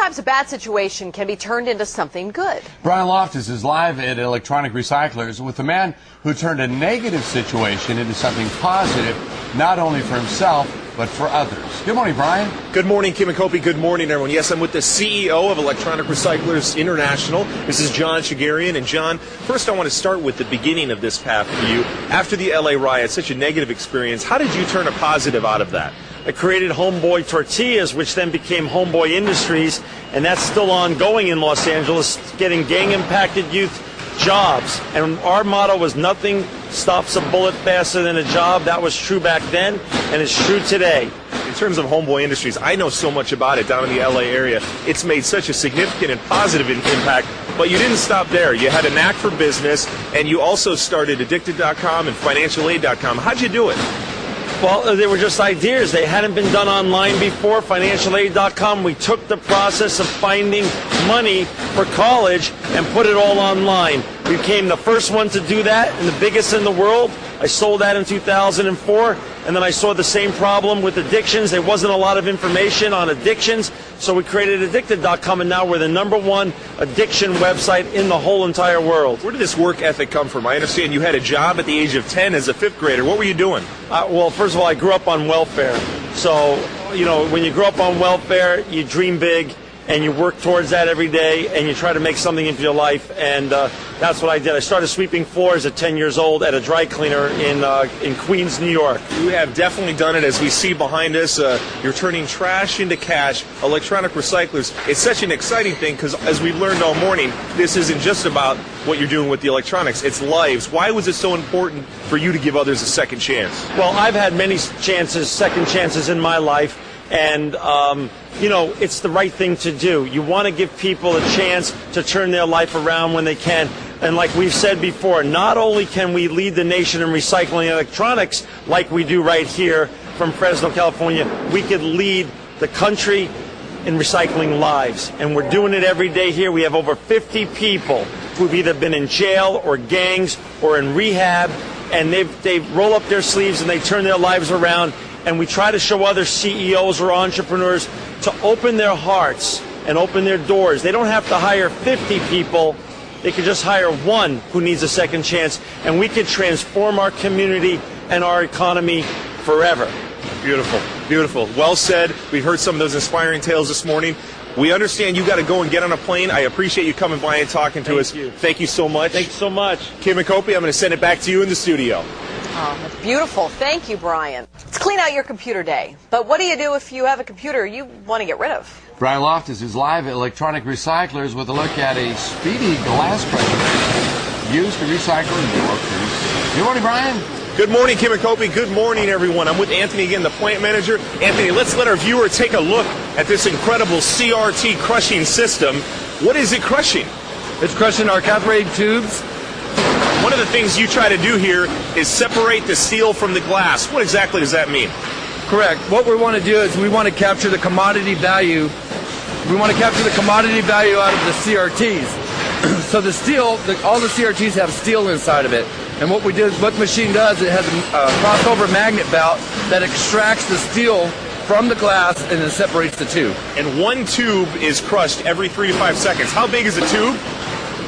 sometimes a bad situation can be turned into something good. Brian Loftus is live at Electronic Recyclers with a man who turned a negative situation into something positive, not only for himself, but for others. Good morning, Brian. Good morning, Kim and Kopi. Good morning, everyone. Yes, I'm with the CEO of Electronic Recyclers International. This is John Shegerian. And John, first I want to start with the beginning of this path for you. After the LA riot, such a negative experience, how did you turn a positive out of that? I created Homeboy Tortillas, which then became Homeboy Industries, and that's still ongoing in Los Angeles, getting gang-impacted youth jobs. And our motto was nothing stops a bullet faster than a job. That was true back then, and it's true today. In terms of Homeboy Industries, I know so much about it down in the LA area. It's made such a significant and positive impact, but you didn't stop there. You had a knack for business, and you also started Addicted.com and FinancialAid.com. How'd you do it? Well, they were just ideas. They hadn't been done online before. FinancialAid.com, we took the process of finding money for college and put it all online. We became the first one to do that and the biggest in the world. I sold that in 2004, and then I saw the same problem with addictions. There wasn't a lot of information on addictions, so we created Addicted.com, and now we're the #1 addiction website in the whole entire world. Where did this work ethic come from? I understand you had a job at the age of 10 as a 5th grader. What were you doing? Well, first of all, I grew up on welfare. So, you know, when you grow up on welfare, you dream big, and you work towards that every day, and you try to make something into your life, and that's what I did. I started sweeping floors at 10 years old at a dry cleaner in Queens, New York. You have definitely done it, as we see behind us. You're turning trash into cash. Electronic Recyclers. It's such an exciting thing because, as we've learned all morning, this isn't just about what you're doing with the electronics. It's lives. Why was it so important for you to give others a second chance? Well, I've had many chances, second chances in my life, and you know, it's the right thing to do. You want to give people a chance to turn their life around when they can. And like we've said before, not only can we lead the nation in recycling electronics like we do right here from Fresno, California, we could lead the country in recycling lives. And we're doing it every day here. We have over 50 people who've either been in jail or gangs or in rehab, and they roll up their sleeves and they turn their lives around. And we try to show other CEOs or entrepreneurs to open their hearts and open their doors. They don't have to hire 50 people. They could just hire one who needs a second chance, and we could transform our community and our economy forever. Beautiful, beautiful. Well said. We've heard some of those inspiring tales this morning. We understand you got to go and get on a plane. I appreciate you coming by and talking to us. Thank you so much. Thanks so much. Kim and Kopi, I'm going to send it back to you in the studio. Oh, that's beautiful. Thank you, Brian. It's Clean Out Your Computer Day. But what do you do if you have a computer you want to get rid of? Brian Loftus is live at Electronic Recyclers with a look at a speedy glass crushing used to recycle your food. Good morning, Brian. Good morning, Kim and Kopi. Good morning, everyone. I'm with Anthony again, the plant manager. Anthony, let's let our viewer take a look at this incredible CRT crushing system. What is it crushing? It's crushing our cathode tubes. One of the things you try to do here is separate the steel from the glass. What exactly does that mean? Correct. What we want to do is we want to capture the commodity value. We want to capture the commodity value out of the CRTs. So the steel, all the CRTs have steel inside of it. And what the machine does, it has a crossover magnet belt that extracts the steel from the glass and then separates the tube. And one tube is crushed every 3 to 5 seconds. How big is a tube?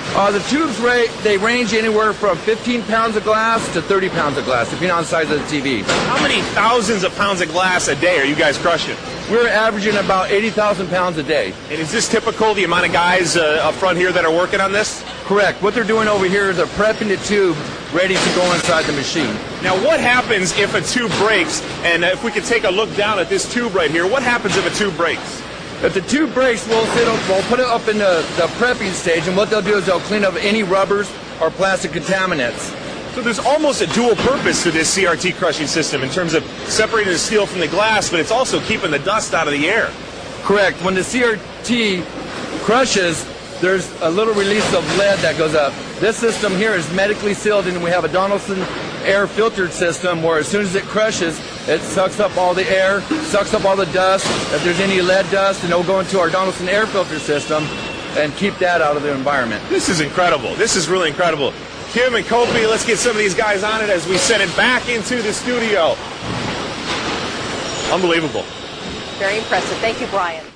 The tubes they range anywhere from 15 pounds of glass to 30 pounds of glass, depending on the size of the TV. How many thousands of pounds of glass a day are you guys crushing? We're averaging about 80,000 pounds a day. And is this typical, the amount of guys up front here that are working on this? Correct. What they're doing over here is they're prepping the tube ready to go inside the machine. Now, what happens if a tube breaks? And if we could take a look down at this tube right here, what happens if a tube breaks? If the tube breaks, we'll put it up in the prepping stage, and what they'll do is they'll clean up any rubbers or plastic contaminants. So there's almost a dual purpose to this CRT crushing system in terms of separating the steel from the glass, but it's also keeping the dust out of the air. Correct. When the CRT crushes, there's a little release of lead that goes up. This system here is medically sealed, and we have a Donaldson air filtered system where as soon as it crushes, it sucks up all the air, sucks up all the dust. If there's any lead dust, and it'll go into our Donaldson air filter system and keep that out of the environment. This is incredible. This is really incredible. Kim and Kopi, let's get some of these guys on it as we send it back into the studio. Unbelievable. Very impressive. Thank you, Brian.